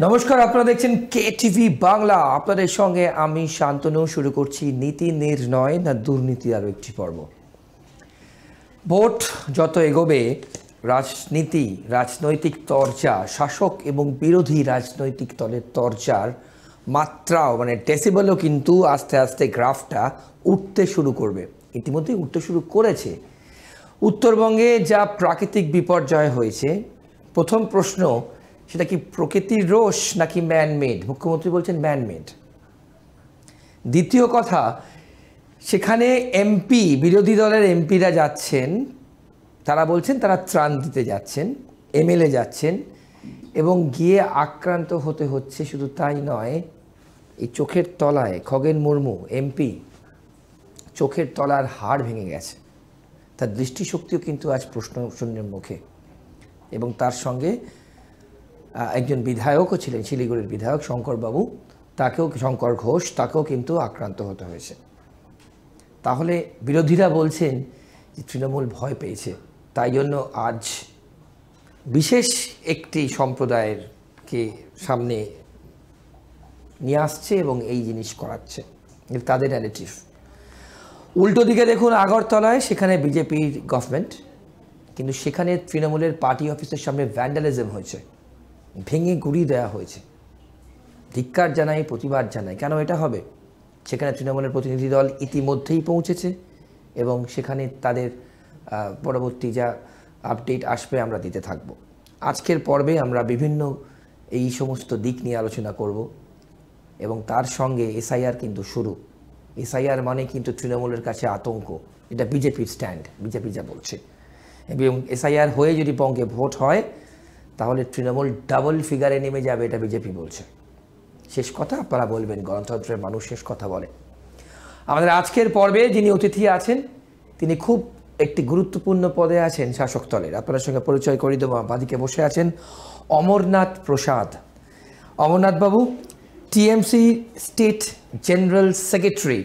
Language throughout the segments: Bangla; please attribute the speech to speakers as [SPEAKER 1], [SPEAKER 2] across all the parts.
[SPEAKER 1] নমস্কার, আপনারা দেখছেন কেটিভি বাংলা। আপনাদের সঙ্গে আমি শান্তনু। শুরু করছি নীতি নির্ণয় না দুর্নীতি আরও একটি পর্ব। ভোট যত এগোবে রাজনৈতিক তরজা, শাসক এবং বিরোধী রাজনৈতিক দলের তরজার মাত্রাও ডেসিবেলও কিন্তু আস্তে আস্তে গ্রাফটা উঠতে শুরু করবে। ইতিমধ্যেই উঠতে শুরু করেছে। উত্তরবঙ্গে যা প্রাকৃতিক বিপর্যয় হয়েছে, প্রথম প্রশ্ন, সেটা কি প্রকৃতির রোষ নাকি ম্যানমেড? মুখ্যমন্ত্রী বলছেন ম্যানমেড। দ্বিতীয় কথা, সেখানে বিরোধী দলের এমপিরা যাচ্ছেন, তারা বলছেন তারা ত্রাণ দিতে যাচ্ছেন, এমএলএ যাচ্ছেন এবং গিয়ে আক্রান্ত হতে হচ্ছে। শুধু তাই নয়, এই চোখের তলায় খগেন মুর্মু এমপি, চোখের তলার হাড় ভেঙে গেছে। তার দৃষ্টিশক্তিও কিন্তু আজ প্রশ্নশূন্যের মুখে। এবং তার সঙ্গে একজন বিধায়কও ছিলেন, শিলিগুড়ির বিধায়ক শঙ্কর ঘোষ, তাকেও কিন্তু আক্রান্ত হতে হয়েছে। তাহলে বিরোধীরা বলছেন যে তৃণমূল ভয় পেয়েছে, তাই জন্য আজ বিশেষ একটি সম্প্রদায়েরকে সামনে নিয়ে আসছে এবং এই জিনিস করাচ্ছে, তাদের ন্যারেটিভ। উল্টো দিকে দেখুন আগরতলায়, সেখানে বিজেপির গভর্নমেন্ট, কিন্তু সেখানে তৃণমূলের পার্টি অফিসের সামনে ভ্যান্ডালিজম হয়েছে, ভেঙে গুঁড়িয়ে দেওয়া হয়েছে। ধিক্কার জানাই, প্রতিবাদ জানাই। কেন এটা হবে? সেখানে তৃণমূলের প্রতিনিধি দল ইতিমধ্যেই পৌঁছেছে এবং সেখানে তাদের পরবর্তী যা আপডেট আসবে আমরা দিতে থাকব। আজকের পর্বে আমরা বিভিন্ন এই সমস্ত দিক নিয়ে আলোচনা করব এবং তার সঙ্গে এসআইআর কিন্তু শুরু। এসআইআর মানে কিন্তু তৃণমূলের কাছে আতঙ্ক, এটা বিজেপির স্ট্যান্ড, বিজেপি যা বলছে। এবং এসআইআর হয়ে যদি বঙ্গে ভোট হয় তাহলে তৃণমূল ডাবল ফিগারে নেমে যাবে, এটা বিজেপি বলছে। শেষ কথা আপনারা বলবেন, গণতন্ত্রের মানুষ শেষ কথা বলে। আমাদের আজকের পর্বে যিনি অতিথি আছেন, তিনি খুব একটি গুরুত্বপূর্ণ পদে আছেন শাসক দলের। আপনার সঙ্গে পরিচয় করিয়ে দেবো। বাদিকে বসে আছেন অমরনাথ প্রসাদ। অমরনাথ বাবু TMC state general secretary,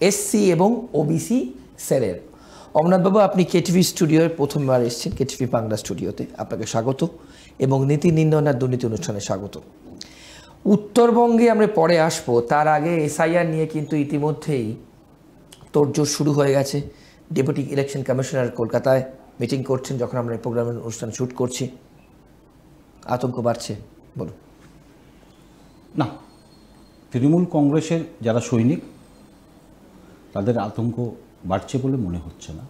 [SPEAKER 1] SC এবং ওবিসি সেলের। অমরনাথ বাবু, আপনি কেটিভি স্টুডিওর প্রথমবার এসেছেন, কেটিভি বাংলা স্টুডিওতে। আপনাকে স্বাগত এবং নীতি নির্ণয় আর দুর্নীতি অনুষ্ঠানে স্বাগত। উত্তরবঙ্গে আমরা পরে আসবো, তার আগে এসআইআর নিয়ে কিন্তু ইতিমধ্যেই তোড়জোড় শুরু হয়ে গেছে। ডেপুটি ইলেকশন কমিশনার কলকাতায় মিটিং করছেন যখন আমরা এই প্রোগ্রামের অনুষ্ঠান শ্যুট করছি। আতঙ্ক বাড়ছে, বলুন।
[SPEAKER 2] না, তৃণমূল কংগ্রেসের যারা সৈনিক, তাদের আতঙ্ক বাড়ছে বলে মনে হচ্ছে না।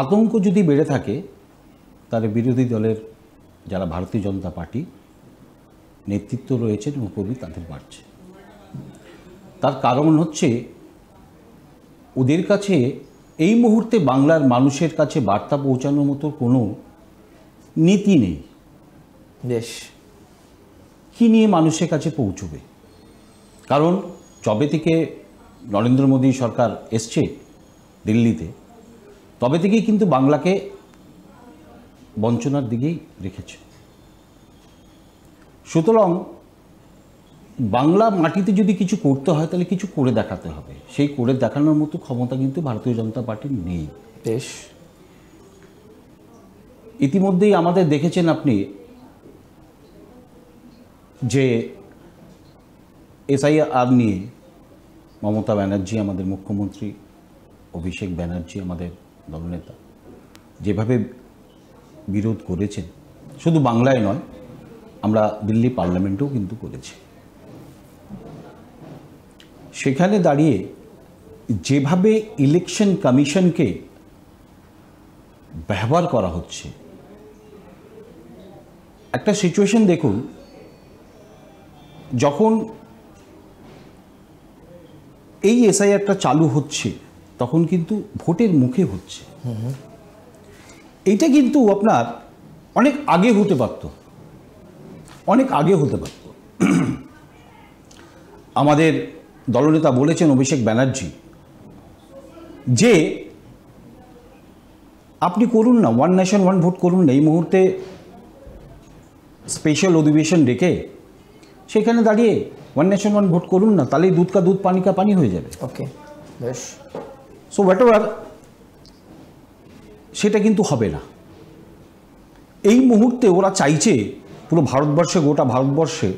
[SPEAKER 2] আতঙ্ক যদি বেড়ে থাকে তাহলে বিরোধী দলের যারা ভারতীয় জনতা পার্টি নেতৃত্ব রয়েছেন এবং কর্মী, তাদের বাড়ছে। তার কারণ হচ্ছে ওদের কাছে এই মুহূর্তে বাংলার মানুষের কাছে বার্তা পৌঁছানোর মতো কোনো নীতি নেই।
[SPEAKER 1] বেশ,
[SPEAKER 2] কী নিয়ে মানুষের কাছে পৌঁছবে? কারণ যবে থেকে নরেন্দ্র মোদী সরকার এসছে দিল্লিতে, তবে থেকেই কিন্তু বাংলাকে বঞ্চনার দিকেই রেখেছে। সুতরাং বাংলা মাটিতে যদি কিছু করতে হয় তাহলে কিছু করে দেখাতে হবে। সেই করে দেখানোর মতো ক্ষমতা কিন্তু ভারতীয় জনতা পার্টির নেই।
[SPEAKER 1] বেশ,
[SPEAKER 2] ইতিমধ্যেই আমাদের দেখেছেন আপনি যে এসআইআর নিয়ে মমতা ব্যানার্জি, আমাদের মুখ্যমন্ত্রী, অভিষেক ব্যানার্জি, আমাদের দলনেতা, যেভাবে বিরোধ করেছেন, শুধু বাংলায় নয়, আমরা দিল্লি পার্লামেন্টেও কিন্তু করেছি। সেখানে দাঁড়িয়ে যেভাবে ইলেকশন কমিশনকে ব্যবহার করা হচ্ছে, একটা সিচুয়েশন দেখুন, যখন এই এসআইআরটা চালু হচ্ছে তখন কিন্তু ভোটের মুখে হচ্ছে। এইটা কিন্তু আপনার অনেক আগে হতে পারত, অনেক আগে হতে পারত। আমাদের দলনেতা বলেছেন, অভিষেক ব্যানার্জি, যে আপনি করুন না, ওয়ান নেশন ওয়ান ভোট করুন না। এই মুহূর্তে স্পেশাল অধিবেশন ডেকে সেখানে দাঁড়িয়ে ওয়ান নেশন ওয়ান ভোট করুন না, তাহলেই দুধ কা দুধ পানি কা পানি হয়ে যাবে।
[SPEAKER 1] ওকে, বেশ।
[SPEAKER 2] সো হোয়াট এভার, সেটা কিন্তু হবে না। এই মুহূর্তে ওরা চাইছে পুরো ভারতবর্ষে, গোটা ভারতবর্ষে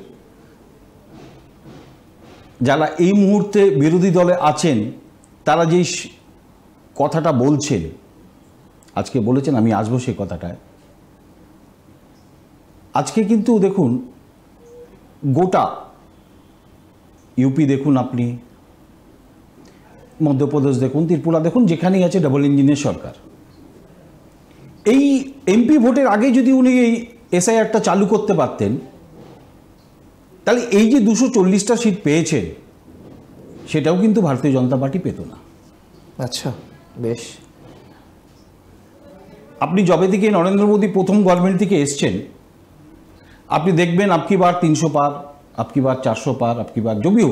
[SPEAKER 2] যারা এই মুহূর্তে বিরোধী দলে আছেন তারা যেই কথাটা বলছেন, আজকে বলেছেন, আমি আসবো সেই কথাটায়। আজকে কিন্তু দেখুন গোটা ইউপি দেখুন, আপনি মধ্যপ্রদেশ দেখুন, ত্রিপুরা দেখুন, যেখানেই আছে ডাবল ইঞ্জিনের সরকার। এই এমপি ভোটের আগে যদি উনি এই এসআইআরটা চালু করতে পারতেন, তাহলে এই যে 240টা সিট পেয়েছেন সেটাও কিন্তু ভারতীয় জনতা পার্টি পেত না।
[SPEAKER 1] আচ্ছা, বেশ।
[SPEAKER 2] আপনি যবে থেকে নরেন্দ্র মোদী প্রথম গভর্নমেন্ট থেকে এসছেন, আপনি দেখবেন আপকি বার 300 পার, আপকি বার 400 পার, আপকি বার যদিও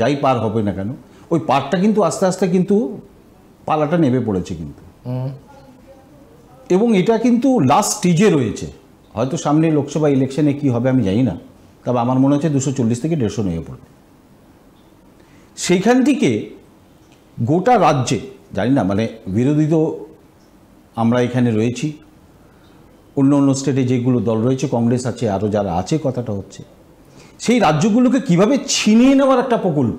[SPEAKER 2] যাই পার হবে না কেন, ওই পারটা কিন্তু আস্তে আস্তে কিন্তু পালাটা নেমে পড়েছে কিন্তু। এবং এটা কিন্তু লাস্ট স্টেজে রয়েছে। হয়তো সামনে লোকসভা ইলেকশনে কি হবে আমি জানি না, তবে আমার মনে হচ্ছে 240 থেকে 150 নেমে পড়বে। সেইখান থেকে গোটা রাজ্যে, জানি না মানে বিরোধী তো আমরা এখানে রয়েছি, অন্য অন্য স্টেটে যেগুলো দল রয়েছে, কংগ্রেস আছে, আরও যারা আছে, কথাটা হচ্ছে সেই রাজ্যগুলোকে কিভাবে ছিনিয়ে নেওয়ার একটা প্রকল্প,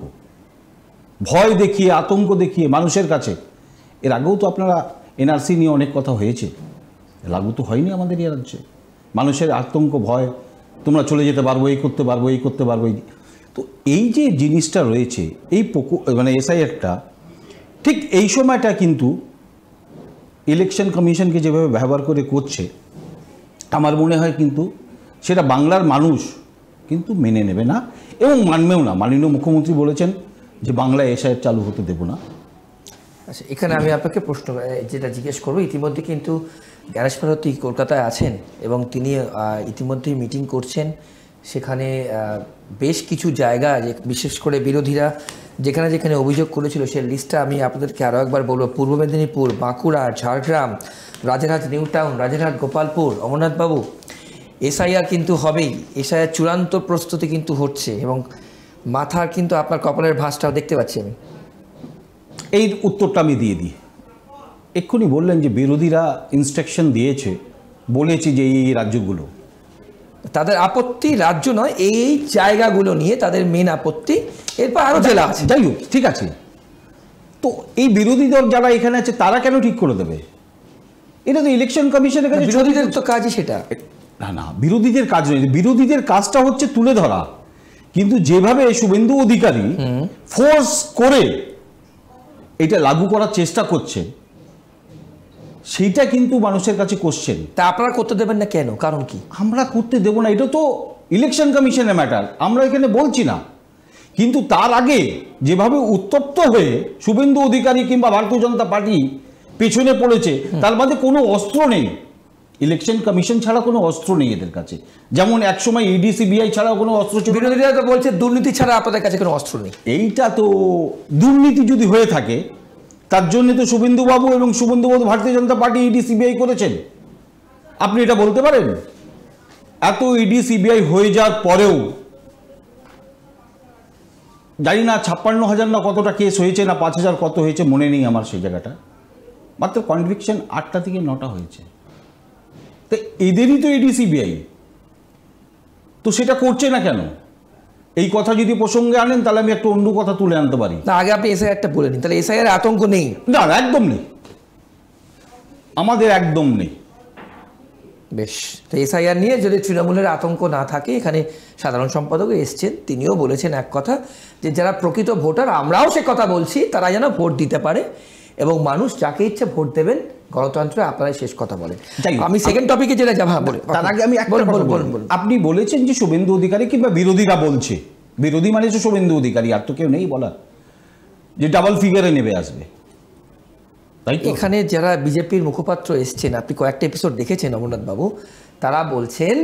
[SPEAKER 2] ভয় দেখিয়ে, আতঙ্ক দেখিয়ে মানুষের কাছে। এর আগেও তো আপনারা এনআরসি নিয়ে অনেক কথা হয়েছে, লাগু তো হয়নি আমাদের এই রাজ্যে। মানুষের আতঙ্ক, ভয়, তোমরা চলে যেতে পারবো, এই করতে পারবো, এই করতে পারবো। তো এই যে জিনিসটা রয়েছে, এই মানে এসআইআরটা ঠিক এই সময়টা কিন্তু ইলেকশন কমিশনকে যেভাবে ব্যবহার করে করছে, আমার মনে হয় কিন্তু সেটা বাংলার মানুষ কিন্তু মেনে নেবে না এবং মানবেও না। মাননীয় মুখ্যমন্ত্রী বলেছেন যে বাংলায় এসআইআর চালু হতে দেব না।
[SPEAKER 1] আচ্ছা, এখানে আমি আপনাকে প্রশ্ন যেটা জিজ্ঞেস করবো, ইতিমধ্যে কিন্তু জ্ঞানেশ ভারতী কলকাতায় আছেন এবং তিনি ইতিমধ্যেই মিটিং করছেন। সেখানে বেশ কিছু জায়গা, বিশেষ করে বিরোধীরা যেখানে যেখানে অভিযোগ করেছিল সেই লিস্টটা আমি আপনাদেরকে আরও একবার বলবো। পূর্ব মেদিনীপুর, বাঁকুড়া, ঝাড়গ্রাম, রাজারহাট নিউ টাউন, রাজারহাট গোপালপুর, অমরনাথবাবু, এসআইআর কিন্তু হবেই। এসআইআর চূড়ান্ত প্রস্তুতি কিন্তু হচ্ছে এবং মাথার কিন্তু আপনার কপালের ভাঁজটাও দেখতে পাচ্ছি আমি।
[SPEAKER 2] এই উত্তরটা আমি দিয়ে দিই। এক্ষুনি বললেন যে বিরোধীরা ইনস্ট্রাকশন দিয়েছে, বলেছি যে এই রাজ্যগুলো,
[SPEAKER 1] তাদের আপত্তি রাজ্য নয়, এই জায়গাগুলো নিয়ে তাদের মেন আপত্তি। এরপর আরও জেলা আছে,
[SPEAKER 2] যাই হোক, ঠিক আছে। তো এই বিরোধী দল যারা এখানে আছে তারা কেন ঠিক করে দেবে? এটা তো ইলেকশন কমিশনের কাছে,
[SPEAKER 1] বিরোধীদের তো কাজই সেটা।
[SPEAKER 2] না না, বিরোধীদের কাজ নয়, বিরোধীদের কাজটা হচ্ছে তুলে ধরা। কিন্তু যেভাবে শুভেন্দু অধিকারী ফোর্স করে এটা লাগু করার চেষ্টা করছে, সেইটা কিন্তু মানুষের কাছে কোশ্চেন।
[SPEAKER 1] তা আপনারা করতে দেবেন না কেন? কারণ কি?
[SPEAKER 2] আমরা করতে দেব না, এটা তো ইলেকশন কমিশনের ম্যাটার, আমরা এখানে বলছি না। কিন্তু তার আগে যেভাবে উত্তপ্ত হয়ে শুভেন্দু অধিকারী কিংবা ভারতীয় জনতা পার্টি পেছনে পড়েছে, তার মধ্যে কোনো অস্ত্র নেই। ইলেকশন কমিশন ছাড়া কোনো অস্ত্র নেই এদের কাছে, যেমন একসময় ইডি সিবিআই ছাড়াও কোনো অস্ত্র ছিল।
[SPEAKER 1] বিরোধীরা তো বলছে দুর্নীতি ছাড়া আপনাদের কাছে কোনো অস্ত্র নেই।
[SPEAKER 2] এইটা তো দুর্নীতি যদি হয়ে থাকে, তার জন্য তো শুভেন্দুবাবু এবং শুভেন্দুবাবু ভারতীয় জনতা পার্টি ইডি সিবিআই করেছেন। আপনি এটা বলতে পারেন? এত ইডি সিবিআই হয়ে যাওয়ার পরেও জানি না 56,000 না কতটা কেস হয়েছে, না 5,000 কত হয়েছে মনে নেই আমার সেই জায়গাটা, মাত্র কনভিকশন 8টা থেকে 9টা হয়েছে। তো এদেরই তো ইডি সিবিআই, তো সেটা করছে না কেন? এই কথা যদি প্রসঙ্গে আনেন তাহলে আমি একটা অন্য কথা তুলে আনতে পারি।
[SPEAKER 1] না, আগে আপনি এসআইআরটা বলে নিন, তাহলে এসআইআর আতঙ্ক নেই।
[SPEAKER 2] না, একদম নেই, আমাদের একদম নেই।
[SPEAKER 1] বেশ, তো এসআইআর নিয়ে যদি তৃণমূলের আতঙ্ক না থাকে, এখানে সাধারণ সম্পাদক এসছেন, তিনিও বলেছেন এক কথা, যে যারা প্রকৃত ভোটার, আমরাও সে কথা বলছি, তারা যেন ভোট দিতে পারে এবং মানুষ যাকে ইচ্ছে ভোট দেবেন, গণতন্ত্রে আপনারাই শেষ কথা বলেন। আমি সেকেন্ড টপিকে যেটা যাবো,
[SPEAKER 2] তার আগে আমি বলুন। আপনি বলেছেন যে শুভেন্দু অধিকারী কিংবা বিরোধীরা বলছে, বিরোধী মানে হচ্ছে শুভেন্দু অধিকারী, আর তো কেউ নেই বলার, যে ডাবল ফিগারে নেমে আসবে, তাই তো?
[SPEAKER 1] এখানে যারা বিজেপির মুখপাত্র এসছেন, আপনি কয়েকটা এপিসোড দেখেছেন অমরনাথ বাবু, তারা বলছেন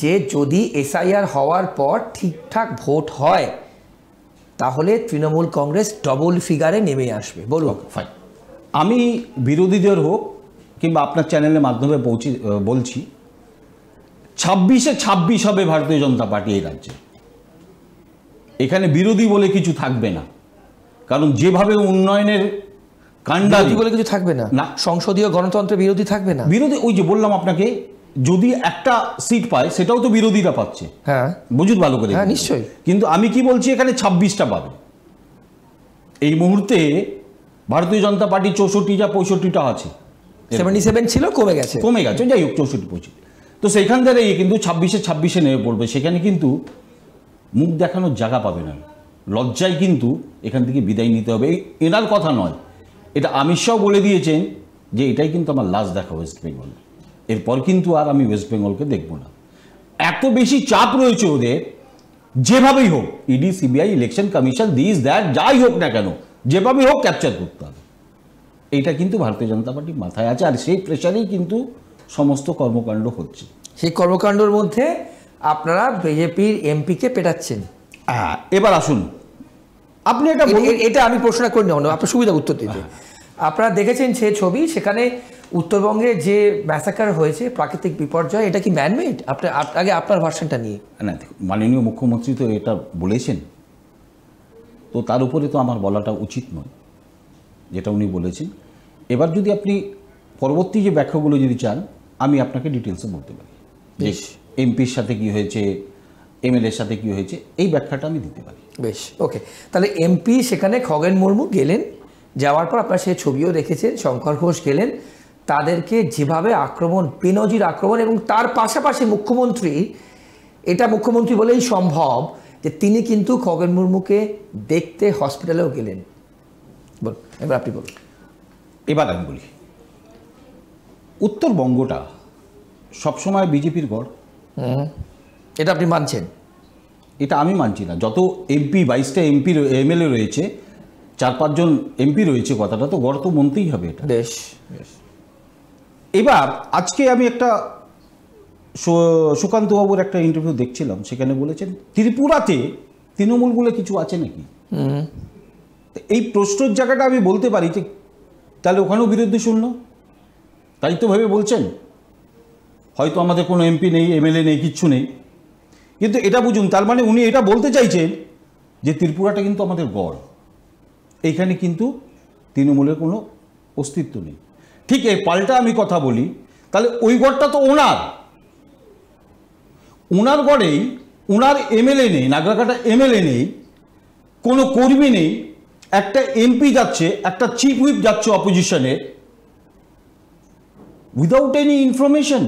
[SPEAKER 1] যে যদি এসআইআর হওয়ার পর ঠিকঠাক ভোট হয় তাহলে তৃণমূল কংগ্রেস ডবল ফিগারে নেমে আসবে। বলুন।
[SPEAKER 2] ফাইন, আমি বিরোধীদের হোক কিংবা আপনার চ্যানেলের মাধ্যমে বলছি, 26-এ 26 হবে ভারতীয় জনতা পার্টি এই রাজ্যে। এখানে বিরোধী বলে কিছু থাকবে না, কারণ যেভাবে উন্নয়নের কাণ্ডারি
[SPEAKER 1] বলে কিছু থাকবে না,
[SPEAKER 2] না,
[SPEAKER 1] সংসদীয় গণতন্ত্রের বিরোধী থাকবে না।
[SPEAKER 2] বিরোধী ওই যে বললাম আপনাকে, যদি একটা সিট পায় সেটাও তো বিরোধীরা পাচ্ছে,
[SPEAKER 1] হ্যাঁ
[SPEAKER 2] বুঝুন ভালো করে।
[SPEAKER 1] হ্যাঁ নিশ্চয়ই।
[SPEAKER 2] কিন্তু আমি কি বলছি, এখানে 26টা পাবে এই মুহূর্তে। ভারতীয় জনতা পার্টি 64 যা 65টা আছে,
[SPEAKER 1] 77 ছিল, কমে গেছে,
[SPEAKER 2] যাই হোক 64-65। তো সেইখান থেকে কিন্তু 26-26 নেমে পড়বে। সেখানে কিন্তু মুখ দেখানোর জায়গা পাবে না, লজ্জায় কিন্তু এখান থেকে বিদায় নিতে হবে। এনার কথা নয়, এটা অমিত শাহ বলে দিয়েছেন যে এটাই কিন্তু আমার লাস্ট দেখা ওয়েস্ট বেঙ্গল, এরপর কিন্তু আর আমি ওয়েস্ট বেঙ্গলকে দেখব না। এত বেশি চাপ রয়েছে ওদের, যেভাবেই হোক ED, CBI, election commission, this that, যাই হোক না কেন, যেভাবেই হোক ক্যাপচার করতে হবে। এইটা কিন্তু ভারতীয় জনতা পার্টির মাথায় আছে, আর সেই প্রেশারেই কিন্তু সমস্ত কর্মকাণ্ড হচ্ছে।
[SPEAKER 1] সেই কর্মকাণ্ডের মধ্যে আপনারা বিজেপির এমপিকে পেটাচ্ছেন।
[SPEAKER 2] হ্যাঁ, এবার আসুন আপনি এটা
[SPEAKER 1] এটা আমি প্রশ্ন করি না, আপনার সুবিধা উত্তর দিতে। আপনারা দেখেছেন সে ছবি, সেখানে উত্তরবঙ্গে যে ম্যাসাকার হয়েছে, প্রাকৃতিক বিপর্যয়, এটা কি ম্যানমেড? আগে আপনার ভার্সনটা নিয়ে।
[SPEAKER 2] না, মাননীয় মুখ্যমন্ত্রী তো এটা বলেছেন, তো তার উপরে তো আমার বলাটা উচিত নয় যেটা উনি বলেছেন। এবার যদি আপনি পরবর্তী যে ব্যাখ্যাগুলো যদি চান, আমি আপনাকে ডিটেলসে বলতে পারি যে এমপির সাথে কি হয়েছে, এমএলএর সাথে কি হয়েছে, এই ব্যাখ্যাটা আমি দিতে পারি।
[SPEAKER 1] বেশ, ওকে। তাহলে এমপি সেখানে খগেন মুর্মু গেলেন, যাওয়ার পর আপনারা সেই ছবিও দেখেছেন, শঙ্কর ঘোষ গেলেন, তাদেরকে যেভাবে আক্রমণ, বেনজির আক্রমণ, এবং তার পাশাপাশি মুখ্যমন্ত্রী, এটা মুখ্যমন্ত্রী বলেই সম্ভব যে তিনি কিন্তু খগেন মুর্মুকে দেখতে হসপিটালেও গেলেন। বলুন, এবার আপনি বলুন।
[SPEAKER 2] এবার আমি বলি, উত্তরবঙ্গটা সবসময় বিজেপির গড়,
[SPEAKER 1] এটা আপনি মানছেন?
[SPEAKER 2] এটা আমি মানছি না। যত এমপি, 22টা এমপি এমএলএ রয়েছে, 4-5 জন এমপি রয়েছে, কথাটা তো গড় তো মনতেই হবে এটা।
[SPEAKER 1] বেশ।
[SPEAKER 2] এবার আজকে আমি একটা সুকান্ত বাবুর একটা ইন্টারভিউ দেখছিলাম, সেখানে বলেছেন ত্রিপুরাতে তৃণমূল বলে কিছু আছে নাকি। এই প্রশ্নের জায়গাটা আমি বলতে পারি যে তাহলে ওখানেও বিরোধী শূন্য, তাই তো ভেবে বলছেন। হয়তো আমাদের কোনো এমপি নেই, এমএলএ নেই, কিচ্ছু নেই, কিন্তু এটা বুঝুন, তার মানে উনি এটা বলতে চাইছেন যে ত্রিপুরাটা কিন্তু আমাদের গড়, এইখানে কিন্তু তৃণমূলের কোনো অস্তিত্ব নেই। ঠিক এই পাল্টা আমি কথা বলি, তাহলে ওই গড়টা তো ওনার গড়েই ওনার এমএলএ নেই, নাগরাকাটা এমএলএ নেই, কোনো কর্মী নেই, একটা এমপি যাচ্ছে, একটা চিফ হুইপ যাচ্ছে অপোজিশনের, উইদাউট এনি ইনফরমেশন,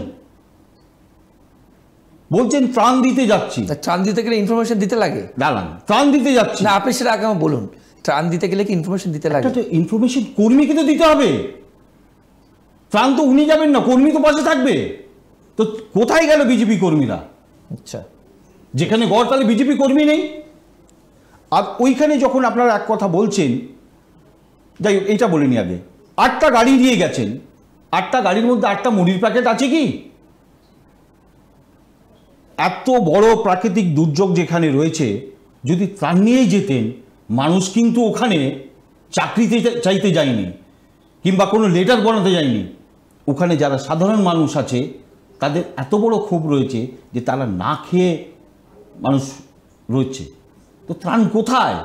[SPEAKER 2] বলছেন ত্রাণ দিতে যাচ্ছি।
[SPEAKER 1] ত্রাণ দিতে গেলে ইনফরমেশন দিতে লাগে?
[SPEAKER 2] দাঁড়ান, ত্রাণ দিতে যাচ্ছি
[SPEAKER 1] না, আপনি সেটা আগে আমার বলুন। ত্রাণ দিতে গেলে কি ইনফরমেশন দিতে লাগে?
[SPEAKER 2] ইনফরমেশন কর্মীকে তো দিতে হবে, ত্রাণ তো উনি যাবেন না, কর্মী তো পাশে থাকবে। তো কোথায় গেল বিজেপি কর্মীরা?
[SPEAKER 1] আচ্ছা,
[SPEAKER 2] যেখানে গড়, তাহলে বিজেপি কর্মী নেই। আর ওইখানে যখন আপনারা এক কথা বলছেন, যাই হোক এইটা বলিনি আগে, 8টা গাড়ি নিয়ে গেছেন, 8টা গাড়ির মধ্যে 8টা মুড়ির প্যাকেট আছে কি? এত বড় প্রাকৃতিক দুর্যোগ যেখানে রয়েছে, যদি ত্রাণ নিয়েই যেতেন, মানুষ কিন্তু ওখানে চাকরিতে চাইতে যায়নি, কিংবা কোনো লেটার বানাতে যায়নি। ওখানে যারা সাধারণ মানুষ আছে, তাদের এত বড় ক্ষোভ রয়েছে যে তারা না খেয়ে মানুষ রয়েছে। তো ত্রাণ কোথায়?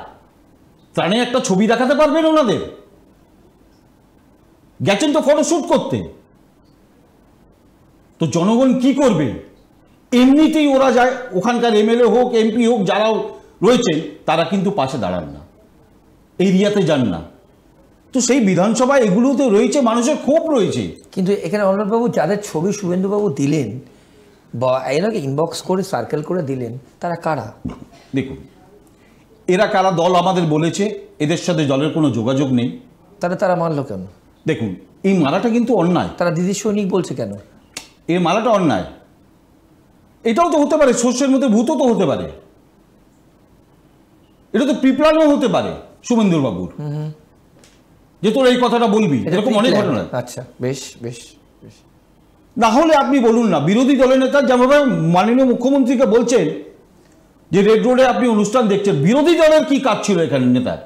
[SPEAKER 2] ত্রাণে একটা ছবি দেখাতে পারবেন ওনাদের? গেছেন তো ফটোশ্যুট করতে, তো জনগণ কি করবে? এমনিতেই ওরা যায়, ওখানকার এমএলএ হোক, এমপি হোক, যারা রয়েছেন তারা কিন্তু পাশে দাঁড়ান না, এরিয়াতে যান না। তো সেই বিধানসভায় এগুলোতে রয়েছে, মানুষের ক্ষোভ রয়েছে।
[SPEAKER 1] কিন্তু এখানে অনুরাগবাবু, যাদের ছবি শুভেন্দুবাবু দিলেন বা এনাকে ইনবক্স করে সার্কেল করে দিলেন, তারা কারা?
[SPEAKER 2] দেখুন, এরা কারা দল আমাদের বলেছে, এদের সাথে দলের কোনো যোগাযোগ নেই।
[SPEAKER 1] তারা মানলো কেন?
[SPEAKER 2] দেখুন, এই মারাটা কিন্তু অন্যায়।
[SPEAKER 1] তারা দিদি সৈনিক বলছে কেন?
[SPEAKER 2] এই মারাটা অন্যায়। এটাও তো হতে পারে শস্যের মধ্যে ভূতও তো হতে পারে, এটা তো প্রিপ্ল্যানও হতে পারে শুভেন্দুর বাবুর, যে তোর এই কথাটা বলবি, এরকম অনেক ঘটনা।
[SPEAKER 1] আচ্ছা, বেশ বেশ বেশ।
[SPEAKER 2] না হলে আপনি বলুন না, বিরোধী দলের নেতা যেমন মাননীয় মুখ্যমন্ত্রীকে বলছেন যে রেড রোডে আপনি অনুষ্ঠান দেখছেন, বিরোধী দলের কি কাজ ছিল এখানে নেতার?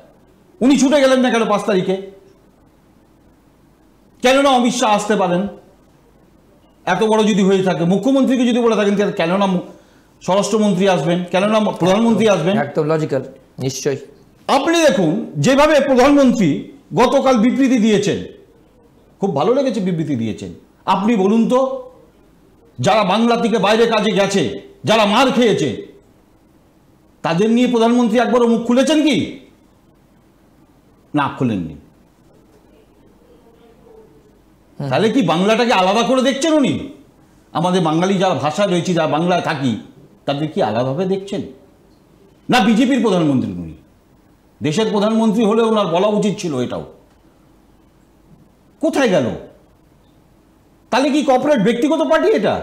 [SPEAKER 2] উনি ছুটে গেলেন না কেন 5 তারিখে? কেননা অমিত শাহ আসতে পারেন, এত বড় যদি হয়ে থাকে, মুখ্যমন্ত্রীকে যদি বলে থাকেন কেন না স্বরাষ্ট্রমন্ত্রী আসবেন, কেন না প্রধানমন্ত্রী আসবেন?
[SPEAKER 1] একদম লজিক্যাল, নিশ্চয়ই।
[SPEAKER 2] আপনি দেখুন যেভাবে প্রধানমন্ত্রী গতকাল বিবৃতি দিয়েছেন, খুব ভালো লেগেছে বিবৃতি দিয়েছেন। আপনি বলুন তো, যারা বাংলা থেকে বাইরে কাজে গেছে, যারা মার খেয়েছে, তাদের নিয়ে প্রধানমন্ত্রী একবারও মুখ খুলেছেন কি? না, খুলেননি। তাহলে কি বাংলাটাকে আলাদা করে দেখছেন উনি? আমাদের বাঙালি যারা ভাষা রয়েছে, যারা বাংলায় থাকি, তাদের কি আলাদাভাবে দেখছেন? না বিজেপির প্রধানমন্ত্রী উনি, দেশের প্রধানমন্ত্রী হলে ওনার বলা উচিত ছিল এটাও। কোথায় গেল? তাহলে কি কর্পোরেট ব্যক্তিগত পার্টি এটা?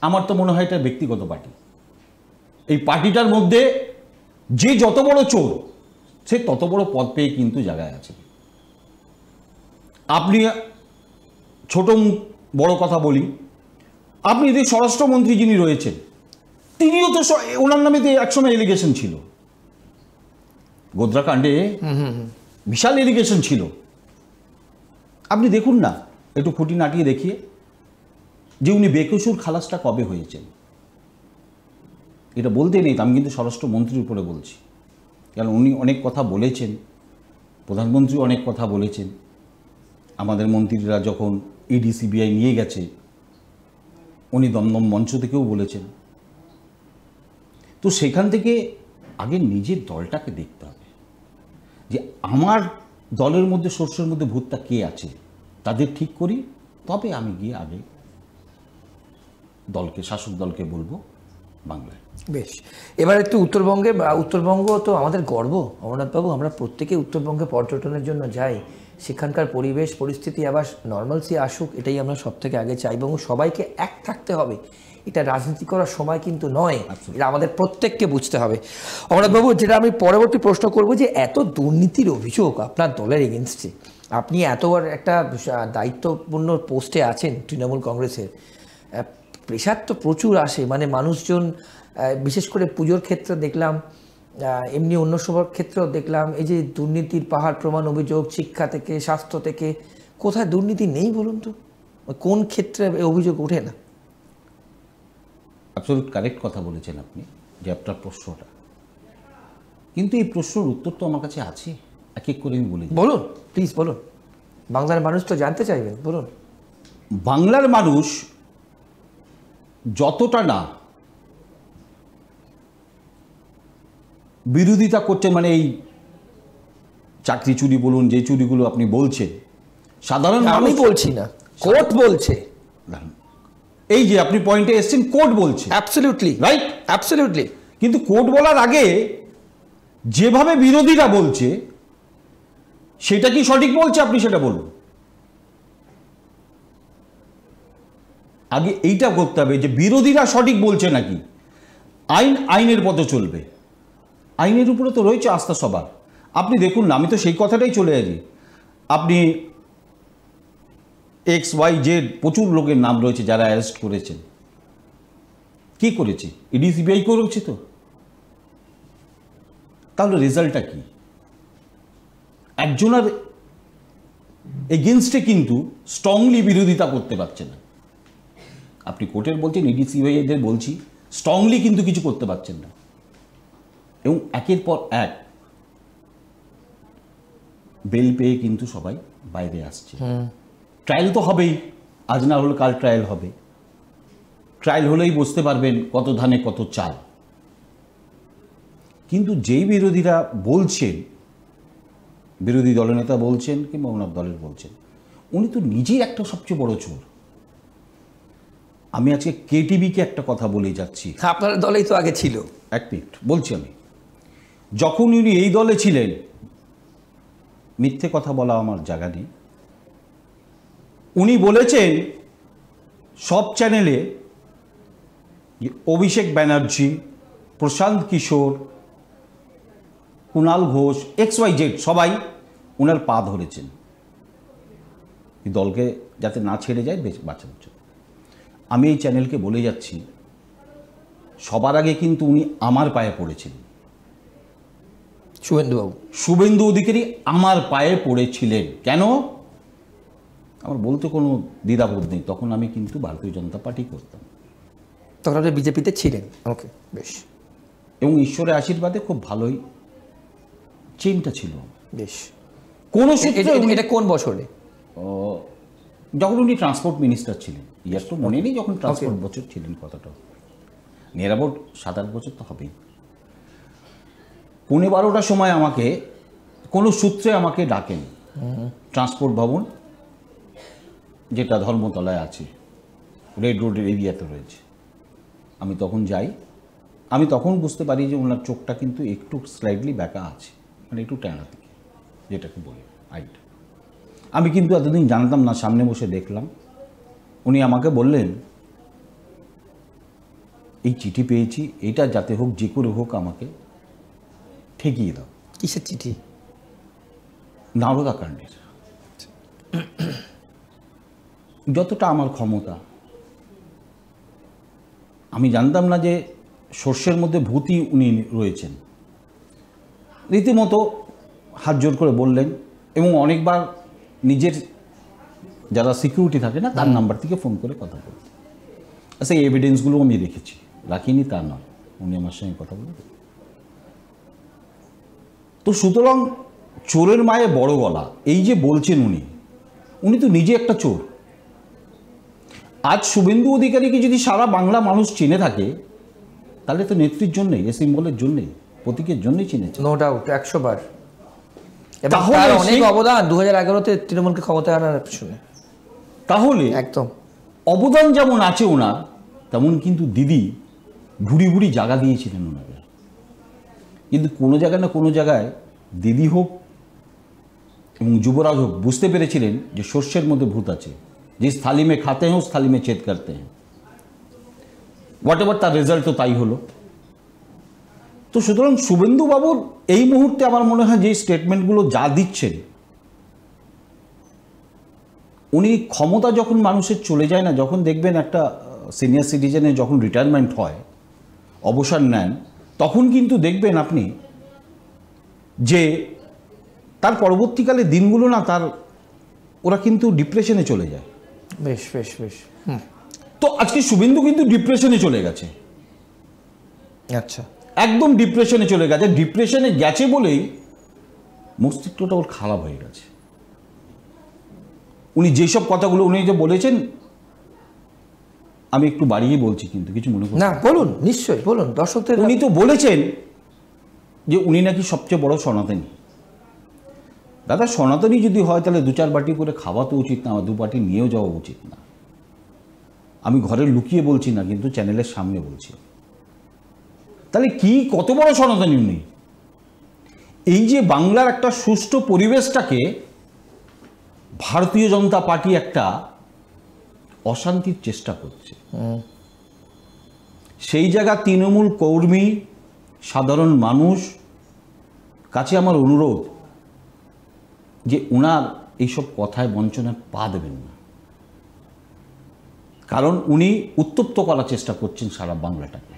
[SPEAKER 2] আমার তো মনে হয় এটা ব্যক্তিগত পার্টি। এই পার্টিটার মধ্যে যে যত বড় চোর, সে তত বড় পদ পেয়ে কিন্তু জায়গায় আছে। আপনি ছোট বড় কথা বলি, আপনি যে স্বরাষ্ট্রমন্ত্রী যিনি রয়েছেন, তিনিও তো ওনার নামে তো একসময় এলিগেশন ছিল, গোদ্রা কাণ্ডে বিশাল এলিগেশন ছিল। আপনি দেখুন না একটু খুঁটিনাটি দেখিয়ে যে উনি বেকসুর খালাসটা কবে হয়েছেন। এটা বলতে নেই, আমি কিন্তু স্বরাষ্ট্রমন্ত্রীর উপরে বলছি, কারণ উনি অনেক কথা বলেছেন, প্রধানমন্ত্রী অনেক কথা বলেছেন। আমাদের মন্ত্রীরা যখন ইডি সিবিআই নিয়ে গেছে, উনি দমদম মঞ্চ থেকেও বলেছেন। তো সেখান থেকে আগে নিজের দলটাকে দেখতে হবে যে আমার দলের মধ্যে সর্ষের মধ্যে ভূতটা কে আছে, তাদের ঠিক করি, তবে আমি গিয়ে আগে দলকে, শাসক দলকে বলবো বাংলায়।
[SPEAKER 1] বেশ, এবার একটু উত্তরবঙ্গে। উত্তরবঙ্গ তো আমাদের গর্ব অমরনাথবাবু, আমরা প্রত্যেকে উত্তরবঙ্গে পর্যটনের জন্য যাই। সেখানকার পরিবেশ পরিস্থিতি আবার নর্মালসি আসুক, এটাই আমরা সব থেকে আগে চাই, এবং সবাইকে এক থাকতে হবে। এটা রাজনীতি করার সময় কিন্তু নয়, এটা আমাদের প্রত্যেককে বুঝতে হবে। অমরনাথবাবু, যেটা আমি পরবর্তী প্রশ্ন করব, যে এত দুর্নীতির অভিযোগ আপনার দলের এগেনস্টে, আপনি এতবার একটা দায়িত্বপূর্ণ পোস্টে আছেন তৃণমূল কংগ্রেসের, প্রেশার তো প্রচুর আসে, মানে মানুষজন, বিশেষ করে পুজোর ক্ষেত্রে দেখলাম, এমনি অন্য সবার ক্ষেত্রেও দেখলাম, এই যে দুর্নীতির পাহাড় প্রমাণ অভিযোগ, শিক্ষা থেকে স্বাস্থ্য থেকে, কোথায় দুর্নীতি নেই বলুন তো? কোন ক্ষেত্রে এই অভিযোগ ওঠে না?
[SPEAKER 2] অ্যাবসলিউট কারেক্ট কথা বলেছেন আপনি, যে আপনার প্রশ্নটা, কিন্তু এই প্রশ্নের উত্তর তো আমার কাছে আছে, এক এক করে আমি বলি।
[SPEAKER 1] বলুন প্লিজ, বলুন, বাংলার মানুষ তো জানতে চাইবেন, বলুন।
[SPEAKER 2] বাংলার মানুষ যতটা না বিরোধিতা করছে, মানে এই চাকরি চুরি বলুন, যে চুরিগুলো আপনি বলছেন, সাধারণ
[SPEAKER 1] আমি বলছি না, কোর্ট বলছে।
[SPEAKER 2] এই যে আপনি পয়েন্টে এসেছেন, কোর্ট বলছে,
[SPEAKER 1] অ্যাবসলিউটলি
[SPEAKER 2] রাইট,
[SPEAKER 1] অ্যাবসলিউটলি।
[SPEAKER 2] কিন্তু কোর্ট বলার আগে যেভাবে বিরোধীরা বলছে, সেটা কি সঠিক বলছে আপনি সেটা বলুন। আগে এইটা করতে হবে যে বিরোধীরা সঠিক বলছে নাকি। আইন আইনের পথে চলবে, আইনের উপরে তো রয়েছে আস্থা সবার। আপনি দেখুন না, আমি তো সেই কথাটাই চলে আসি, আপনি XYZ প্রচুর লোকের নাম রয়েছে যারা অ্যারেস্ট করেছেন। কি করেছে? ইডি সিবিআই করেছে তো। তাহলে রেজাল্টটা কি? একজনের এগেনস্টে কিন্তু স্ট্রংলি বিরোধিতা করতে পারছে না। আপনি কোর্টের বলছেন, ইডি সিবিআইদের বলছি, স্ট্রংলি কিন্তু কিছু করতে পারছেন না, এবং একের পর এক বেল পেয়ে কিন্তু সবাই বাইরে আসছে। ট্রায়াল তো হবেই, আজ না হলে কাল ট্রায়াল হবে। ট্রায়াল হলেই বুঝতে পারবেন কত ধানে কত চাল। কিন্তু যেই বিরোধীরা বলছেন, বিরোধী দলনেতা বলছেন কিংবা ওনার দলের বলছেন, উনি তো নিজেই একটা সবচেয়ে বড় চোর। আমি আজকে কেটিভিকে একটা কথা বলে যাচ্ছি,
[SPEAKER 1] আপনার দলেই তো আগে ছিল।
[SPEAKER 2] এক মিনিট বলছি আমি, যখন উনি এই দলে ছিলেন, মিথ্যে কথা বলা আমার জায়গা নেই, উনি বলেছেন সব চ্যানেলে যে অভিষেক ব্যানার্জি, প্রশান্ত কিশোর, কুণাল ঘোষ, XYZ সবাই ওনার পা ধরেছেন এই দলকে যাতে না ছেড়ে যায় বাঁচানোর জন্য। আমি এই চ্যানেলকে বলে যাচ্ছি, সবার আগে কিন্তু উনি আমার পায়ে পড়েছিলেন।
[SPEAKER 1] শুভেন্দুবাবু,
[SPEAKER 2] শুভেন্দু অধিকারী আমার পায়ে পড়েছিলেন। কেন? আমার বলতে কোনো দ্বিধাবোধ নেই, তখন আমি কিন্তু ভারতীয় জনতা পার্টি করতাম,
[SPEAKER 1] তখন আপনি বিজেপিতে ছিলেন। ওকে, বেশ।
[SPEAKER 2] এবং ঈশ্বরের আশীর্বাদে খুব ভালোই চেনটা ছিল।
[SPEAKER 1] বেশ।
[SPEAKER 2] কোন সূত্রে
[SPEAKER 1] এটা কোন বছরে?
[SPEAKER 2] যখন উনি ট্রান্সপোর্ট মিনিস্টার ছিলেন, ইয়ার তো মনে নেই যখন ট্রান্সপোর্ট বছর ছিলেন কথাটা, নিয়ার অ্যাবাউট 7-8 বছর তো হবেই। 11:15টার সময় আমাকে কোনো সূত্রে আমাকে ডাকেন ট্রান্সপোর্ট ভবন, যেটা ধর্মতলায় আছে, রেড রোডের এরিয়াতে রয়েছে। আমি তখন যাই, আমি তখন বুঝতে পারি যে ওনার চোখটা কিন্তু একটু স্লাইডলি ব্যাকা আছে, মানে একটু ট্যানা থেকে, যেটাকে বলি আইট। আমি কিন্তু এতদিন জানতাম না, সামনে বসে দেখলাম। উনি আমাকে বললেন, এই চিঠি পেয়েছি, এটা যাতে হোক, যে করে হোক আমাকে ঠেকিয়ে দাও।
[SPEAKER 1] কিসের চিঠি?
[SPEAKER 2] নারদা কাণ্ডের। যতটা আমার ক্ষমতা, আমি জানতাম না যে সর্ষের মধ্যে ভূতই উনি রয়েছেন। রীতিমতো হাত জোর করে বললেন, এবং অনেকবার নিজের যারা সিকিউরিটি থাকে না, তার নাম্বার থেকে ফোন করে কথা বলতেন। সেই এভিডেন্সগুলো আমি রেখেছি, রাখিনি তা নয়, উনি আমার সঙ্গে কথা বলতেন। তো সুতরাং চোরের মায়ে বড় গলা, এই যে বলছেন উনি তো নিজে একটা চোর। আজ শুভেন্দু অধিকারীকে যদি সারা বাংলা মানুষ চিনে থাকে, তাহলে তো নেত্রীর জন্যই, এ সিম্বলের জন্যই, প্রতীকের জন্যই চিনেছে।
[SPEAKER 1] নো ডাউট, 100 বার। তাহলে অনেক অবদান 2011-তে তৃণমূলকে ক্ষমতায় আনার পিছনে।
[SPEAKER 2] তাহলে
[SPEAKER 1] একদম
[SPEAKER 2] অবদান যেমন আছে ওনার, তেমন কিন্তু দিদি ভুড়ি ভুড়ি জায়গা দিয়েছিলেন ওনাকে। কিন্তু কোনো জায়গায় না কোনো জায়গায় দিদি হোক এবং যুবরাজ হোক বুঝতে পেরেছিলেন যে শস্যের মধ্যে ভূত আছে। जिस थाली में खाते हैं उस थाली में छेद करते हैं। হোয়াট এভার তার রেজাল্ট তো তাই হলো। তো সুতরাং শুভেন্দু বাবুর এই মুহূর্তে আমার মনে হয় যে স্টেটমেন্টগুলো যা দিচ্ছেন, উনি ক্ষমতা যখন মানুষের চলে যায় না, যখন দেখবেন একটা সিনিয়র সিটিজেনের যখন রিটায়ারমেন্ট হয়, অবসর নেন, তখন কিন্তু দেখবেন আপনি যে তার পরবর্তীকালে দিনগুলো না, তার ওরা কিন্তু ডিপ্রেশনে চলে যায়।
[SPEAKER 1] বেশ বেশ বেশ।
[SPEAKER 2] তো আজকে শুভেন্দু কিন্তু ডিপ্রেশনে চলে গেছে।
[SPEAKER 1] আচ্ছা,
[SPEAKER 2] একদম ডিপ্রেশনে চলে গেছে। ডিপ্রেশনে গেছে বলেই মস্তিষ্কটা ওর খারাপ হয়ে গেছে। উনি যেসব কথাগুলো উনি যে বলেছেন, আমি একটু বাড়িয়ে বলছি, কিন্তু কিছু মনে করুন
[SPEAKER 1] না, বলুন, নিশ্চয়ই বলুন দর্শকদের।
[SPEAKER 2] উনি তো বলেছেন যে উনি নাকি সবচেয়ে বড় সনাতনী। দাদা, সনাতনী যদি হয় তাহলে 2-4 বাটি করে খাওয়া তো উচিত না, 2 বাটি নিয়েও যাওয়া উচিত না। আমি ঘরে লুকিয়ে বলছি না, কিন্তু চ্যানেলের সামনে বলছি। তাহলে কি কত বড় সনাতনী উনি? এই যে বাংলার একটা সুষ্ঠু পরিবেশটাকে ভারতীয় জনতা পার্টি একটা অশান্তির চেষ্টা করছে, সেই জায়গা তৃণমূল কর্মী, সাধারণ মানুষ কাছে আমার অনুরোধ যে ওনার এইসব কথায় বঞ্চনায় পা দেবেন না। কারণ উনি উত্তপ্ত করার চেষ্টা করছেন সারা বাংলাটাকে।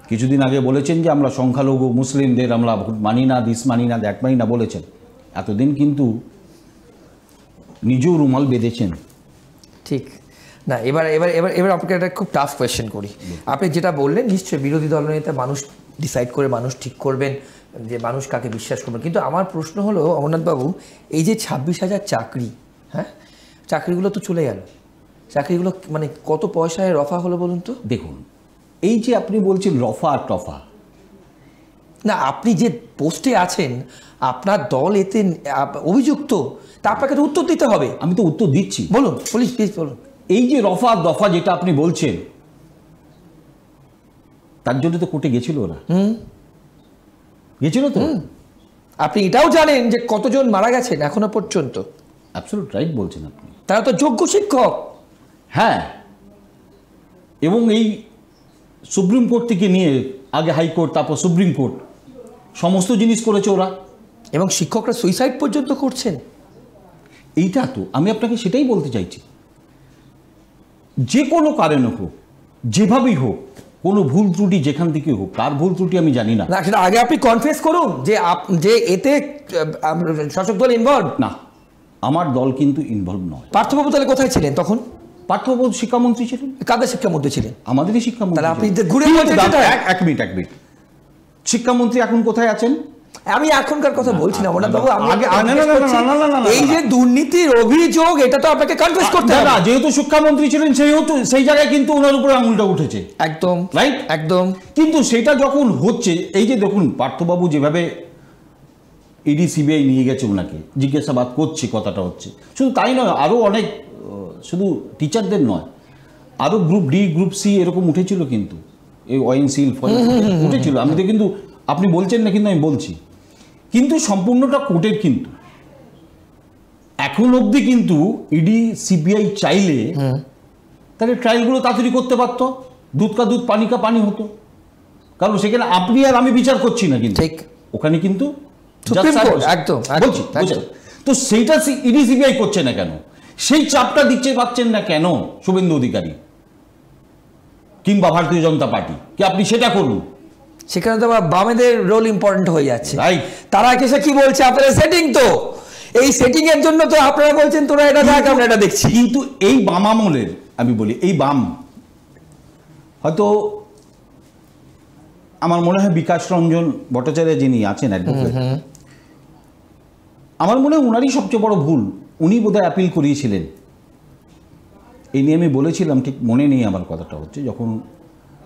[SPEAKER 2] কিছুদিন আগে বলেছেন যে আমরা সংখ্যালঘু মুসলিমদের আমরা ভোট মানি না, দিস মানি না, দ্যাট মানি না বলেছেন। এতদিন কিন্তু নিজেও রুমাল বেঁধেছেন।
[SPEAKER 1] ঠিক না, এবার এবার এবার এবার আপনাকে একটা খুব টাফ কোয়েশ্চেন করি। আপনি যেটা বললেন, নিশ্চয়ই বিরোধী দলনেতা মানুষ ডিসাইড করে, মানুষ ঠিক করবেন যে মানুষ কাকে বিশ্বাস করবেন। কিন্তু আমার প্রশ্ন হলো, অমরনাথবাবু, এই যে 26,000 চাকরি, হ্যাঁ, চাকরিগুলো তো চলে গেল, চাকরিগুলো মানে কত পয়সায় রফা হলো বলুন তো?
[SPEAKER 2] দেখুন, এই যে আপনি বলছেন রফা আর টফা,
[SPEAKER 1] না, আপনি যে পোস্টে আছেন, আপনার দল এতে অভিযুক্ত, তা আপনাকে তো উত্তর দিতে হবে।
[SPEAKER 2] আমি তো উত্তর দিচ্ছি,
[SPEAKER 1] বলুন প্লিজ প্লিজ বলুন।
[SPEAKER 2] এই যে রফা আর দফা যেটা আপনি বলছেন, তার জন্য তো কোর্টে গেছিল ওরা, গেছিল তো।
[SPEAKER 1] আপনি এটাও জানেন যে কতজন মারা গেছেন এখনো পর্যন্ত?
[SPEAKER 2] অ্যাবসলিউট রাইট বলছেন আপনি।
[SPEAKER 1] তারা তো যোগ্য শিক্ষক।
[SPEAKER 2] হ্যাঁ, এবং এই সুপ্রিম কোর্ট থেকে নিয়ে আগে হাইকোর্ট, তারপর সুপ্রিম কোর্ট, সমস্ত জিনিস করেছে ওরা।
[SPEAKER 1] এবং শিক্ষকরা সুইসাইড পর্যন্ত করছেন।
[SPEAKER 2] এইটা তো আমি আপনাকে সেটাই বলতে চাইছি, যে কোনো কারণে হোক, যেভাবেই হোক, কোনো ভুল ত্রুটি যেখান থেকে হোক, কার ভুল ত্রুটি আমি জানি না।
[SPEAKER 1] না, সেটা আগে আপনি কনফেস করুন যে যে এতে শাসক দল ইনভলভ।
[SPEAKER 2] না, আমার দল কিন্তু ইনভলভ নয়।
[SPEAKER 1] পার্থবাবু তাহলে কোথায় ছিলেন তখন?
[SPEAKER 2] পার্থবাবু শিক্ষামন্ত্রী ছিলেন।
[SPEAKER 1] কাদের শিক্ষামন্ত্রী ছিলেন?
[SPEAKER 2] আমাদেরই শিক্ষামন্ত্রী।
[SPEAKER 1] তাহলে আপনি ঘুরে বলছেন
[SPEAKER 2] এক মিনিট। শিক্ষামন্ত্রী এখন কোথায় আছেন?
[SPEAKER 1] আমি এখনকার কথা বলছি না মনে বাবু,
[SPEAKER 2] এই
[SPEAKER 1] যে দুর্নীতির অভিযোগ এটা তো আপনাকে কনফেস করতে হবে।
[SPEAKER 2] যেহেতু শিক্ষামন্ত্রী ছিলেন সেই জায়গায় কিন্তু ওনার উপরে আঙুলটা উঠেছে,
[SPEAKER 1] একদম
[SPEAKER 2] রাইট,
[SPEAKER 1] একদম।
[SPEAKER 2] কিন্তু সেটা যখন হচ্ছে, এই যে দেখুন পার্থবাবু যেভাবে ইডি সিবিআই নিয়ে গেছে ওনাকে, জিজ্ঞাসাবাদ করছে, কথাটা হচ্ছে শুধু তাই নয়, আরও অনেক, শুধু টিচারদের নয়, আরও গ্রুপ ডি গ্রুপ সি এরকম উঠেছিল কিন্তু, এই ওয়াইনসিল উঠেছিল। আমি তো কিন্তু, আপনি বলছেন না কিন্তু আমি বলছি, কিন্তু সম্পূর্ণটা কোর্টের। কিন্তু এখন অবধি কিন্তু ইডি সিবিআই চাইলে তাহলে ট্রায়ালগুলো তাড়াতাড়ি করতে পারতো, দুধ কা দুধ পানি কা পানি হতো, কারণ সেখানে আপনি আর আমি বিচার করছি না, কিন্তু ওখানে কিন্তু
[SPEAKER 1] একদম
[SPEAKER 2] বলছি। তো সেইটা ইডি সিবিআই করছে না কেন? সেই চাপটা দিচ্ছে পাচ্ছেন না কেন শুভেন্দু অধিকারী কিংবা ভারতীয় জনতা পার্টি? কি আপনি সেটা করুন,
[SPEAKER 1] সেখানে তো বামেদের রোল ইম্পর্টেন্ট হয়ে যাচ্ছে।
[SPEAKER 2] রাইট,
[SPEAKER 1] তারা এসে কি বলছে, আপনারা সেটিং, তো এই সেটিং এর জন্য তো আপনারা বলছেন তোরা এটা দেখ, আমরা এটা দেখছি।
[SPEAKER 2] কিন্তু এই বাম আমলের, আমি বলি এই বাম, হয়তো আমার মনে হয় বিকাশ রঞ্জন ভট্টাচার্য যিনি আছেন অ্যাডভোকেট, আমার মনে হয় ওনারই সবচেয়ে বড় ভুল। উনি বোধহয় অ্যাপিল করিয়েছিলেন, এই নিয়ে আমি বলেছিলাম, ঠিক মনে নেই আমার, কথাটা হচ্ছে যখন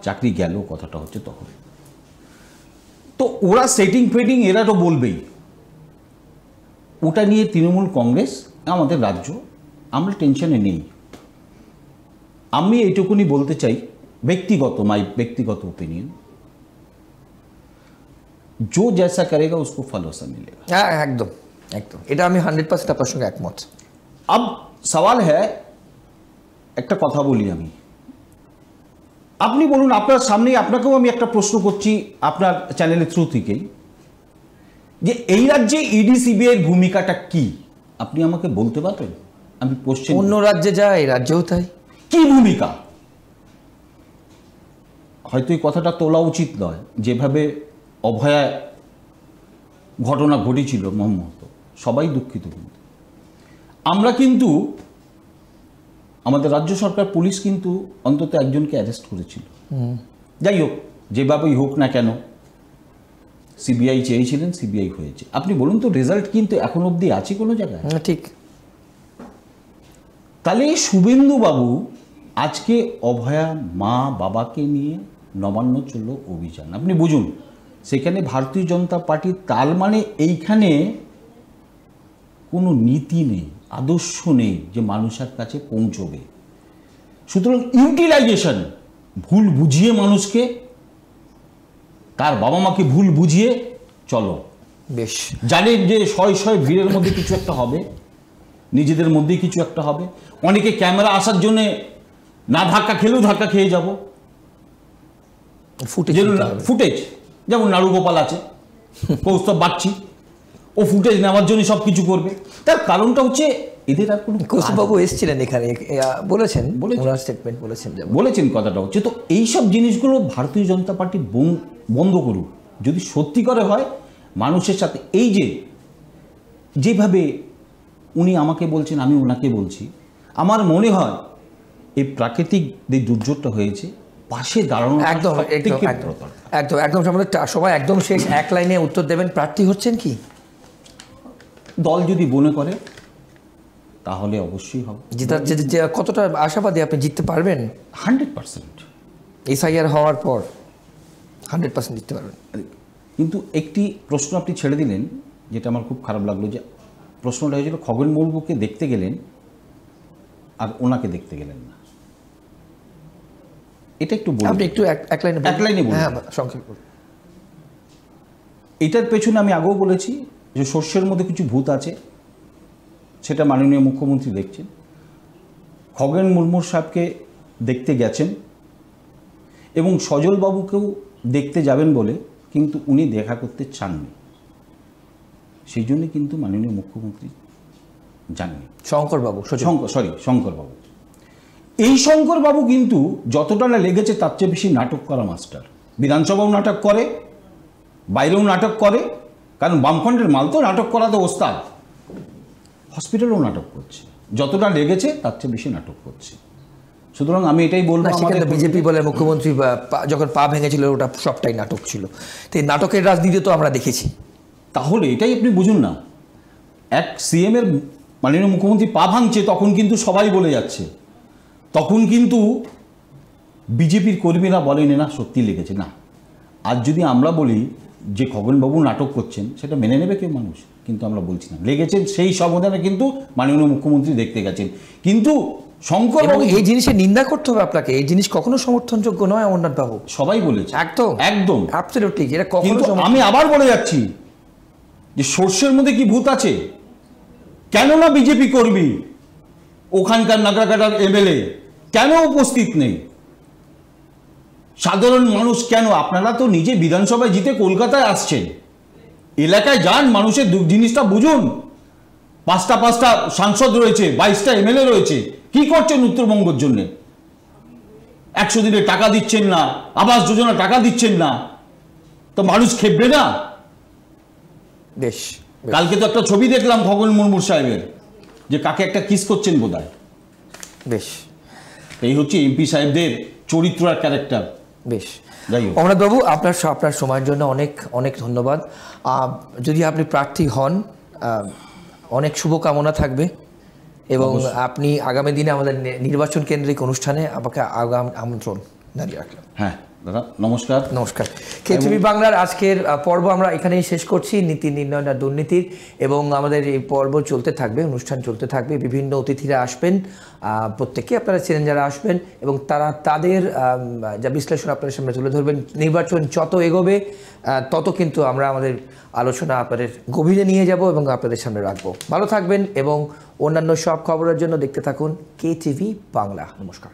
[SPEAKER 2] চাকরি গেল কথাটা হচ্ছে তখন। তো ওরা সেটিং ফেটিং এরা তো বলবেই, ওটা নিয়ে তৃণমূল কংগ্রেস আমাদের রাজ্য আমরা টেনশনে নেই। আমি এইটুকুনি বলতে চাই, ব্যক্তিগত ওপিনিয়ন, जो जैसा करेगा उसको फल वैसा मिलेगा।
[SPEAKER 1] হ্যাঁ একদম একদম, এটা আমি 100% আপনার সঙ্গে একমত।
[SPEAKER 2] अब सवाल है, একটা কথা বলি আমি, আপনি বলুন, আপনার সামনে আপনাকেও আমি একটা প্রশ্ন করছি আপনার চ্যানেলের থ্রু থেকেই, যে এই রাজ্যে ইডি সিবিআই এর ভূমিকাটা কি আপনি আমাকে বলতে পারবেন? আমি কোশ্চেন,
[SPEAKER 1] অন্য রাজ্যে যায়, এই রাজ্যেও তাই,
[SPEAKER 2] কি ভূমিকা? হয়তো এই কথাটা তোলা উচিত নয়, যেভাবে অভয়া ঘটনা ঘটেছিল মোহাম্মদ, সবাই দুঃখিত, কিন্তু আমরা কিন্তু আমাদের রাজ্য সরকার পুলিশ কিন্তু অন্তত একজনকে অ্যারেস্ট করেছিল। যাই হোক, যেভাবেই হোক না কেন, সিবিআই চেয়েছিলেন, সিবিআই হয়েছে। আপনি বলুন তো, রেজাল্ট কিন্তু এখন অবধি আছে কোনো জায়গায়?
[SPEAKER 1] ঠিক।
[SPEAKER 2] তাহলে শুভেন্দু বাবু আজকে অভয়া মা বাবাকে নিয়ে নবান্ন চলল অভিযান, আপনি বুঝুন, সেখানে ভারতীয় জনতা পার্টির, তার মানে এইখানে কোনো নীতি নেই, আদর্শ নেই যে মানুষের কাছে পৌঁছবে। সুতরাং ইউটিলাইজেশন, ভুল বুঝিয়ে মানুষকে, তার বাবা মাকে ভুল বুঝিয়ে চলো,
[SPEAKER 1] বেশ
[SPEAKER 2] জানেন যে শয় ভিড়ের মধ্যে কিছু একটা হবে, নিজেদের মধ্যেই কিছু একটা হবে। অনেকে ক্যামেরা আসার জন্যে না ধাক্কা খেলেও ধাক্কা খেয়ে যাব, ফুটেজ, যেমন নাড়ুগোপাল আছে, কৌস্তব বাগচি, ও ফুটেজ নেওয়ার জন্য সব কিছু করবে। তার কারণটা হচ্ছে এদের আর কোনো,
[SPEAKER 1] কৌস্তববাবু এসেছিলেন এখানে, বলেছেন স্টেটমেন্ট
[SPEAKER 2] বলেছেন, কথাটা হচ্ছে। তো এইসব জিনিসগুলো ভারতীয় জনতা পার্টি বন্ধ করুক, যদি সত্যি করে হয় মানুষের সাথে। এই যেভাবে উনি আমাকে বলছেন, আমি ওনাকে বলছি, আমার মনে হয় এই প্রাকৃতিক যে দুর্যোগটা হয়েছে, পাশে দাঁড়ানো
[SPEAKER 1] একদম একদম একদম একদম। সবাই একদম শেষ এক লাইনে উত্তর দেবেন, প্রার্থী হচ্ছেন কি?
[SPEAKER 2] দল যদি মনে করে তাহলে অবশ্যই হবে।
[SPEAKER 1] কতটা আশাবাদী আপনি জিততে পারবেন?
[SPEAKER 2] 100%।
[SPEAKER 1] এসআইআর হওয়ার পর 100% জিততে পারবেন।
[SPEAKER 2] কিন্তু একটি প্রশ্ন আপনি ছেড়ে দিলেন, যেটা আমার খুব খারাপ লাগলো, যে প্রশ্নটা হয়েছিল খগেন মুর্মুকে দেখতে গেলেন আর ওনাকে দেখতে গেলেন না। এটা একটু বলুন,
[SPEAKER 1] আপনি একটু এক লাইনে বলুন। হ্যাঁ, সংক্ষেপে বলুন।
[SPEAKER 2] এটার পেছনে আমি আগেও বলেছি যে শস্যের মধ্যে কিছু ভূত আছে, সেটা মাননীয় মুখ্যমন্ত্রী দেখছেন। খগেন মুর্মু সাহেবকে দেখতে গেছেন এবং সজলবাবুকেও দেখতে যাবেন বলে কিন্তু উনি দেখা করতে চাননি, সেই জন্য কিন্তু মাননীয় মুখ্যমন্ত্রী যাননি। শঙ্করবাবু, এই শঙ্করবাবু কিন্তু যতটা না লেগেছে তার চেয়ে বেশি নাটক করা মাস্টার। বিধানসভাও নাটক করে, বাইরেও নাটক করে, কারণ বামফ্রন্টের মাল তো নাটক করাতে ওস্তাদ। হসপিটালেও নাটক করছে, যতটা লেগেছে তার চেয়ে বেশি নাটক করছে। সুতরাং আমি এটাই বলবো, আমাদের
[SPEAKER 1] বিজেপি বলে মুখ্যমন্ত্রী যখন পা ভেঙেছিল ওটা সবটাই নাটক ছিল। তো এই নাটকের রাজনীতি তো আমরা দেখেছি,
[SPEAKER 2] তাহলে এটাই আপনি বুঝুন না, এক সিএম এর মাননীয় মুখ্যমন্ত্রী পা ভাঙছে তখন কিন্তু সবাই বলে যাচ্ছে, তখন কিন্তু বিজেপির কর্মীরা বলেন না সত্যি লেগেছে না। আজ যদি আমরা বলি যে খগেনবাবু নাটক করছেন, সেটা মেনে নেবে কেউ মানুষ, কিন্তু আমরা বলছি না লেগেছেন, সেই সমাধানে কিন্তু মাননীয় মুখ্যমন্ত্রী দেখতে গেছেন। কিন্তু শঙ্কর
[SPEAKER 1] এবং এই জিনিসের নিন্দা করতে হবে আপনাকে, এই জিনিস কখনো সমর্থনযোগ্য নয় অমরনাথ বাবু।
[SPEAKER 2] সবাই বলেছে
[SPEAKER 1] একদম
[SPEAKER 2] একদম
[SPEAKER 1] অ্যাবসলিউটলি, এটা কখনো
[SPEAKER 2] কিন্তু আমি আবার বলে যাচ্ছি যে সর্ষের মধ্যে কি ভূত আছে? কেন না বিজেপি কর্মী ওখানকার নাগরাকাটার এমএলএ কেন উপস্থিত নেই? সাধারণ মানুষ কেন? আপনারা তো নিজে বিধানসভায় জিতে কলকাতায় আসছেন, এলাকায় যান, মানুষের জিনিসটা বুঝুন। পাঁচটা সাংসদ রয়েছে, 22টা এমএলএ রয়েছে, কি করছেন উত্তরবঙ্গের জন্য? 100 দিনে টাকা দিচ্ছেন না, আবাস যোজনা টাকা দিচ্ছেন না, তো মানুষ খেপবে না?
[SPEAKER 1] বেশ,
[SPEAKER 2] কালকে তো একটা ছবি দেখলাম খগন মুর্মু সাহেবের, যে কাকে একটা কিস করছেন বোধহয়।
[SPEAKER 1] বেশ,
[SPEAKER 2] এই হচ্ছে এমপি সাহেবদের চরিত্র আর ক্যারেক্টার।
[SPEAKER 1] বেশ।
[SPEAKER 2] যাই হোক,
[SPEAKER 1] অমরনাথ বাবু, আপনার সময়ের জন্য অনেক অনেক ধন্যবাদ। যদি আপনি প্রার্থী হন, অনেক শুভকামনা থাকবে এবং আপনি আগামী দিনে আমাদের নির্বাচন কেন্দ্রিক অনুষ্ঠানে আমাকে আমন্ত্রণ জানিয়ে রাখলাম।
[SPEAKER 2] হ্যাঁ দাদা, নমস্কার।
[SPEAKER 1] নমস্কার। KTV বাংলার আজকের পর্ব আমরা এখানেই শেষ করছি, নীতি নির্ণয় না দুর্নীতির, এবং আমাদের এই পর্ব চলতে থাকবে, অনুষ্ঠান চলতে থাকবে, বিভিন্ন অতিথিরা আসবেন, প্রত্যেকে আপনারা চেনেন যারা আসবেন, এবং তারা তাদের যা বিশ্লেষণ আপনাদের সামনে তুলে ধরবেন। নির্বাচন যত এগোবে তত কিন্তু আমরা আমাদের আলোচনা আপনাদের গভীরে নিয়ে যাব এবং আপনাদের সামনে রাখবো। ভালো থাকবেন এবং অন্যান্য সব খবরের জন্য দেখতে থাকুন KTV বাংলা। নমস্কার।